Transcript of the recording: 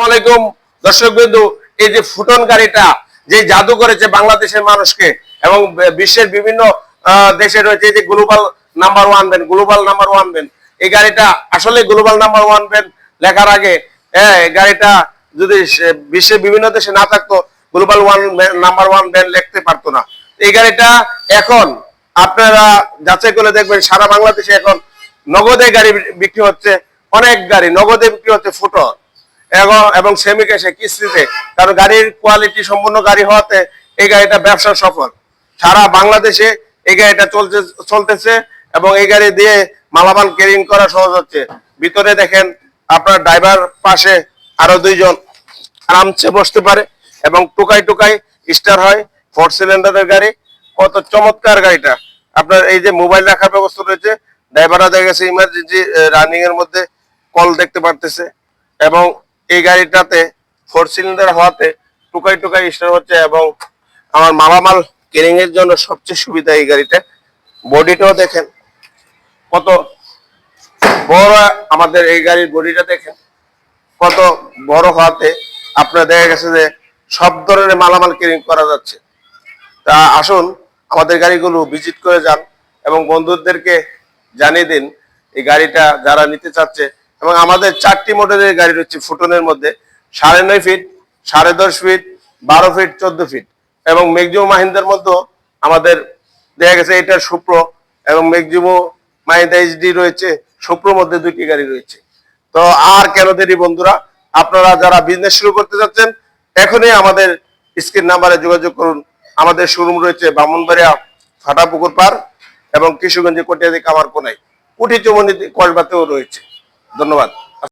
আসসালামু আলাইকুম দর্শক বিন্দু, এই যে ফুটন গাড়িটা যে জাদু করেছে বাংলাদেশের মানুষকে এবং বিশ্বের বিভিন্ন দেশে রয়েছে, এই যে global number one band, global number one band, এই গাড়িটা আসলে গ্লোবাল নাম্বার ওয়ান ব্যান্ড লেখার আগে গাড়িটা যদি বিশ্বের বিভিন্ন দেশে না থাকতো, গ্লোবাল নাম্বার ওয়ান ব্যান্ড লিখতে পারতো না। এই গাড়িটা এখন আপনারা যাচাই করে দেখবেন, সারা বাংলাদেশে এখন নগদে গাড়ি বিক্রি হচ্ছে, অনেক গাড়ি নগদে বিক্রি হচ্ছে ফুটন এবং সেমি ক্যাশে, কিস্তিতে। কারণ গাড়ির কোয়ালিটি সম্পূর্ণ গাড়ি হওয়াতে এই গাড়িটা ব্যবসা সফল। সারা বাংলাদেশে এই গাড়িটা চলতেছে এবং এই গাড়ি দিয়ে মালামাল ক্যারিং করা সহজ হচ্ছে। ভিতরে দেখেন আপনার ড্রাইভার পাশে আরো দুইজন আরামসে বসতে পারে এবং টুকাই টুকাই স্টার হয়। 4 সিলিন্ডারের গাড়ি, কত চমৎকার গাড়িটা। আপনার এই যে মোবাইল রাখার ব্যবস্থা রয়েছে, ড্রাইভাররা দেখা গেছে ইমার্জেন্সি রানিং এর মধ্যে কল দেখতে পারতেছে। এবং এই গাড়িটাতে 4 সিলিন্ডার হওয়াতে টুকাই টুকাই স্টার হচ্ছে এবং আমার মালামাল ক্যারিং এর জন্য সবচেয়ে সুবিধা এই গাড়িটা। বডিটাও দেখেন কত বড়, আমাদের এই গাড়ির বডিটা দেখেন কত বড় হওয়াতে আপনার দেখা গেছে যে সব ধরনের মালামাল ক্যারিং করা যাচ্ছে। তা আসুন আমাদের গাড়িগুলো ভিজিট করে যান এবং বন্ধুদেরকে জানিয়ে দিন এই গাড়িটা যারা নিতে চাচ্ছে। এবং আমাদের 4টি মডেলের গাড়ি রয়েছে ফুটনের মধ্যে, 9.5 ফিট, 10.5 ফিট, 12 ফিট, 14 ফিট এবং ম্যাক্সিমো মাহিন্দার মধ্যে আমাদের দেখা গেছে এটা সুপ্রো এবং ম্যাক্সিমো মাহিন্দা এইচডি রয়েছে। সুপ্রোর মধ্যে 2টি গাড়ি রয়েছে। তো আর কেন দেরি বন্ধুরা, আপনারা যারা বিজনেস শুরু করতে চাচ্ছেন এখনই আমাদের স্ক্রিন নাম্বারে যোগাযোগ করুন। আমাদের শোরুম রয়েছে ব্রাহ্মণবাড়িয়া ফাটাপুকুর পার এবং কিশোরগঞ্জে কটিয়াদি কামার কোনায়, কুটি চৌমুহনী কসবাতেও রয়েছে। ধন্যবাদ।